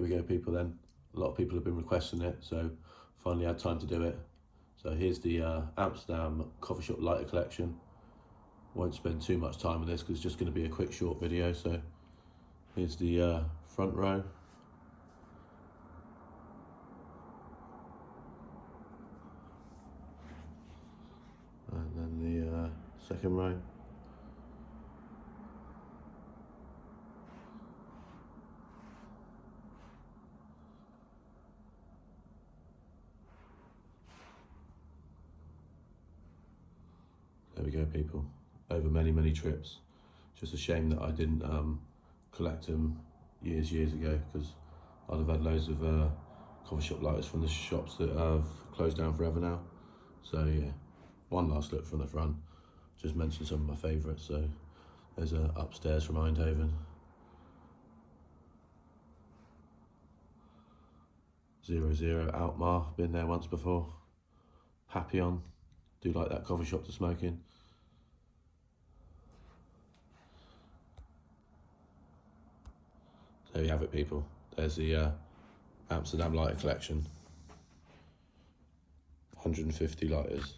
Here we go, people, then. A lot of people have been requesting it, so finally had time to do it. So here's the Amsterdam Coffeeshop lighter collection. Won't spend too much time on this because it's just going to be a quick short video. So here's the front row. And then the second row. There we go, people. Over many trips. Just a shame that I didn't collect them years ago, because I'd have had loads of coffee shop lighters from the shops that have closed down forever now. So yeah, one last look from the front. Just mention some of my favourites. So there's a Upstairs from Eindhoven. 00 Alkmaar, been there once before. Papillon, do like that coffee shop to smoke in. There you have it, people. There's the Amsterdam lighter collection. 150 lighters.